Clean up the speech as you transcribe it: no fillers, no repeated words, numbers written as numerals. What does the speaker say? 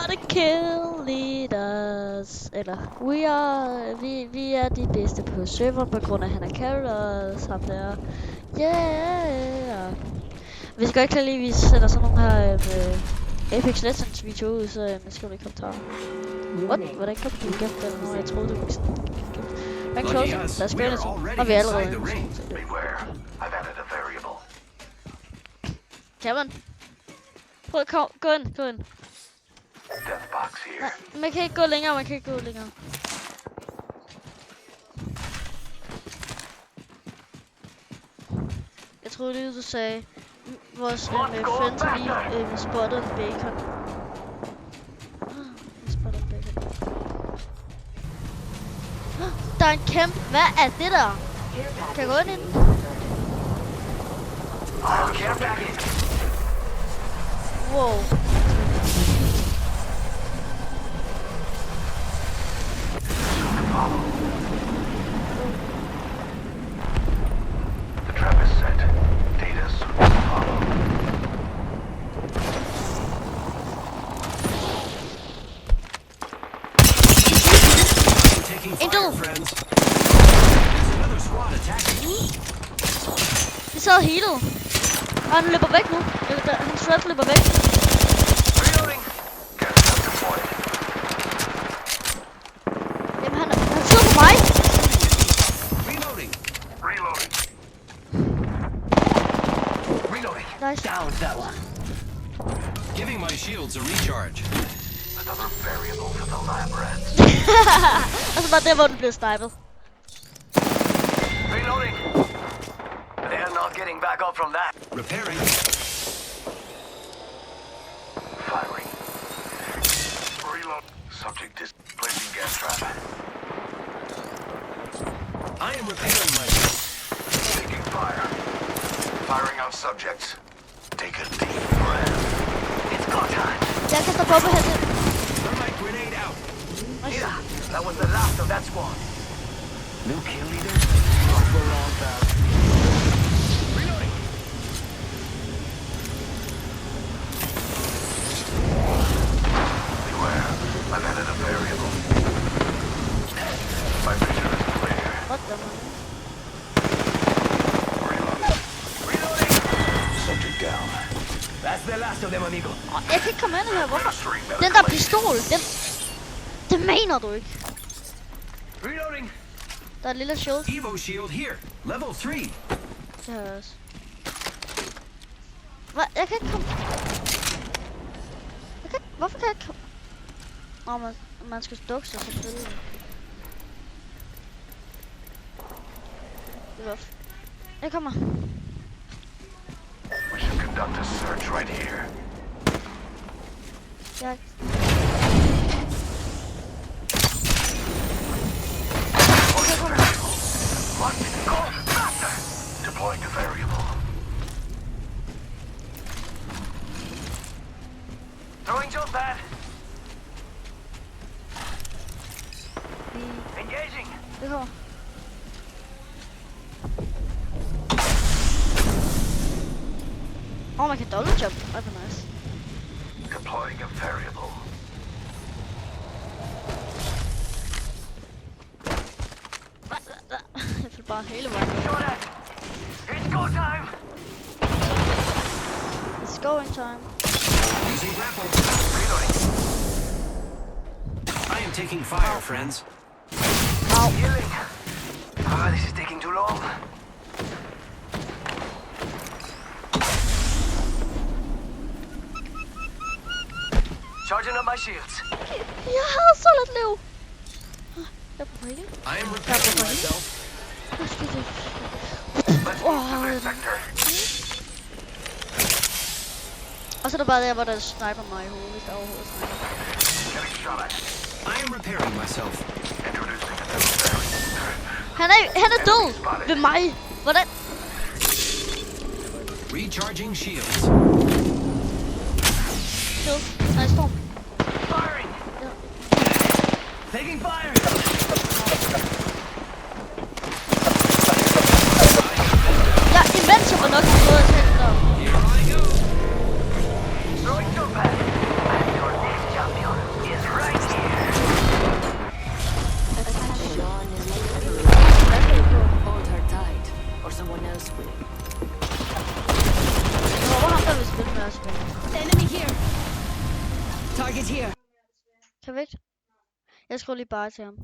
the kill leaders. Eller, vi er de bedste på serveren, på grund af han er Carlos, ham der. Yeah! Hvis I godt kan lide, at vi sætter sådan nogle her Apex Legends video ud, så skriv i kommentarer. What? Hvordan kom du igennem den nu? Jeg troede, det var sådan igennem. Men closing, lad os gøre det så. Og vi er allerede inde. Kan man? Prøv at gå ind, gå ind. Nej, man kan ikke gå længere, man kan ikke gå længere. Jeg troede lige, du sagde, vores friends lige spottede en bacon. Vi spottede en bacon. Der er en kæmpe. Hvad er det der? Kan jeg gå ind i den? Wow. The trap is set. Data soon will follow. Vi sad healet. Og han løber væk nu. Hans strap løber væk. Jamen han skyder på mig. Nice. Down that one. Giving my shields a recharge. Another variable for the lab rats. Og så bare der, hvor den bliver snipet. Reloading. They're not getting back up from that. Repairing. Firing. Reload. Subject is placing gas trap. I am repairing my. Taking fire. Firing on subjects. Take a deep breath. It's go time. Jeg kaster på på hende. Thermite grenade out. Yeah, that was the last of that squad. New kill leader? Not for long time. Reloading. Beware, I've added a variable. My vision is clear. What the man? Reloading. Subject down. That's the last of them, amigo. Jeg kan ikke komme ind her, hvorfor? Den der pistol, det mener du ikke. Reloading. Der er et lille shield. Evo shield here. Level 3. Det har jeg også. Hvad? Jeg kan ikke komme... Hvorfor kan jeg ikke komme... man skal dukke sig selvfølgelig. Det var... Jeg kommer. We should conduct a search right here. Jeg... Deploying a variable. Throwing jump pad. Engaging. Det kommer. Man kan double jump. Ej, hvor nice. Deploying a variable. Jeg fik bare hele vejen. It's go time. It's going time. Using grapple. Reloading. I am taking fire, friends. Ow. Healing. Ah, this is taking too long. Charging up my shields. Jeg havde så lidt liv. Jeg er på hele. I am repairing myself. Let's move to this sector. Og så er der bare der, hvor der sniper mig i hovedet, hvis der overhovedet sniper. Getting shot at. I am repairing myself. Introducing a new variable. Han er død ved mig. Hvordan? Recharging shields. Kill. Nej, storm. Firing. Ja. Taking fire. Ja, Inventor var nok en måde at tage den der. Here I go. Throwing jump pad. I'm your next champion. someone else will. Jeg håber ham, der vil spille med os. Enemy here. Target here. Kan vi ikke? Jeg skriver lige bare til ham.